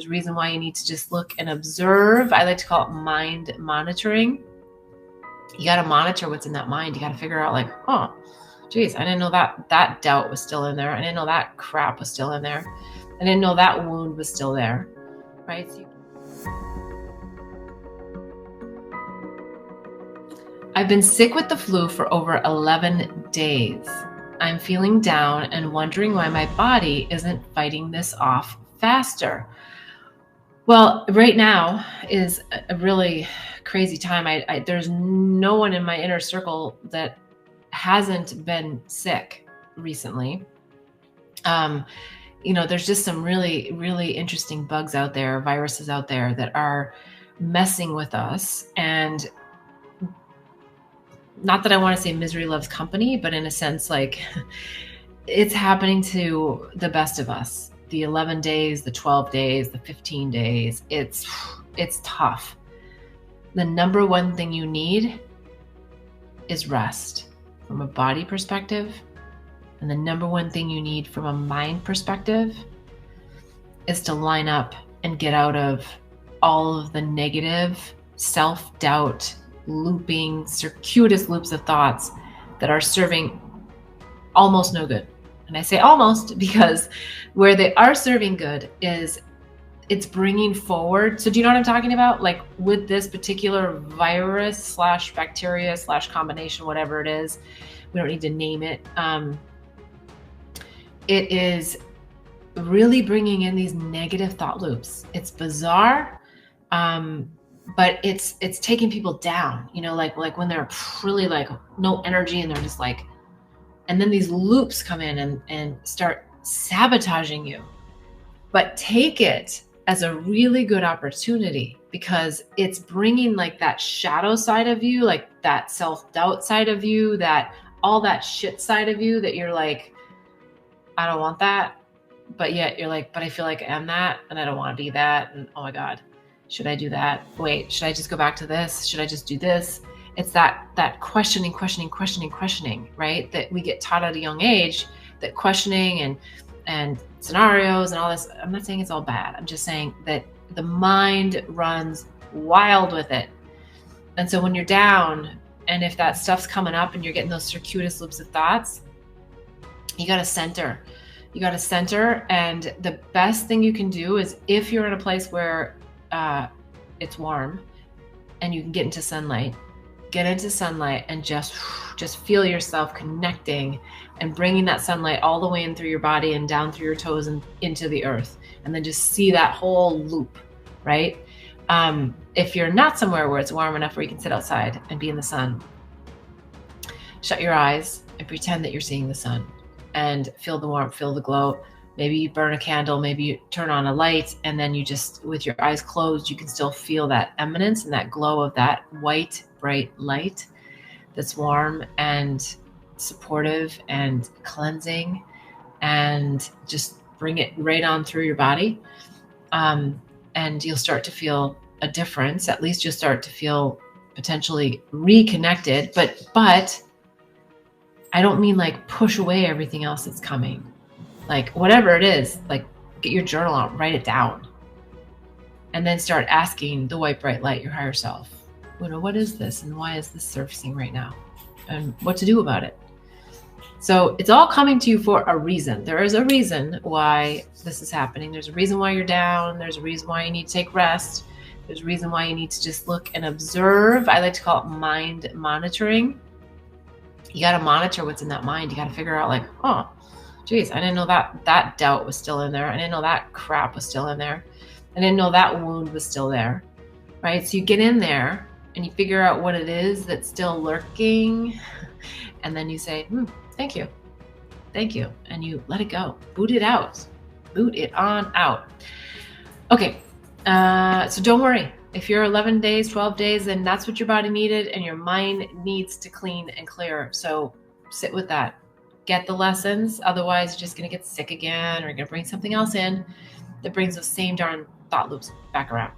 There's a reason why you need to just look and observe. I like to call it mind monitoring. You got to monitor what's in that mind. You got to figure out like, oh, geez, I didn't know that doubt was still in there. I didn't know that crap was still in there. I didn't know that wound was still there, right? I've been sick with the flu for over 11 days. I'm feeling down and wondering why my body isn't fighting this off faster. Well, right now is a really crazy time. There's no one in my inner circle that hasn't been sick recently. There's just some really, really interesting bugs out there, viruses out there that are messing with us. And not that I want to say misery loves company, but in a sense, like it's happening to the best of us. The 11 days, the 12 days, the 15 days, it's tough. The number one thing you need is rest from a body perspective. And the number one thing you need from a mind perspective is to line up and get out of all of the negative self-doubt, looping, circuitous loops of thoughts that are serving almost no good. And I say almost because where they are serving good is it's bringing forward. So do you know what I'm talking about? Like with this particular virus / bacteria / combination, whatever it is, we don't need to name it. It is really bringing in these negative thought loops. It's bizarre. But it's taking people down, like when they're really like no energy and they're just like, and then these loops come in and start sabotaging you. But take it as a really good opportunity because it's bringing like that shadow side of you, like that self-doubt side of you, that all that shit side of you that you're like, I don't want that. But yet you're like, but I feel like I am that and I don't want to be that. And oh my God. Should I do that? Wait, should I just go back to this? Should I just do this? It's that questioning, right? That we get taught at a young age, that questioning and scenarios and all this. I'm not saying it's all bad. I'm just saying that the mind runs wild with it. And so when you're down and if that stuff's coming up and you're getting those circuitous loops of thoughts, you got to center. And the best thing you can do is if you're in a place where it's warm and you can get into sunlight and just feel yourself connecting and bringing that sunlight all the way in through your body and down through your toes and into the earth. And then just see that whole loop, right? If you're not somewhere where it's warm enough where you can sit outside and be in the sun, shut your eyes and pretend that you're seeing the sun and feel the warmth, feel the glow. Maybe you burn a candle, maybe you turn on a light, and then you just, with your eyes closed, you can still feel that eminence and that glow of that white, bright light that's warm and supportive and cleansing, and just bring it right on through your body. And you'll start to feel a difference. At least you'll start to feel potentially reconnected, but I don't mean like push away everything else that's coming. Like whatever it is, like get your journal out, write it down, and then start asking the white, bright light, your higher self, what is this? And why is this surfacing right now? And what to do about it? So it's all coming to you for a reason. There is a reason why this is happening. There's a reason why you're down. There's a reason why you need to take rest. There's a reason why you need to just look and observe. I like to call it mind monitoring. You got to monitor what's in that mind. You got to figure out like, oh, geez, I didn't know that doubt was still in there. I didn't know that crap was still in there. I didn't know that wound was still there, right? So you get in there and you figure out what it is that's still lurking. And then you say, thank you. And you let it go, boot it out, boot it on out. Okay. So don't worry. If you're 11 days, 12 days, then that's what your body needed and your mind needs to clean and clear. So sit with that. Get the lessons. Otherwise, you're just going to get sick again or you're going to bring something else in that brings those same darn thought loops back around.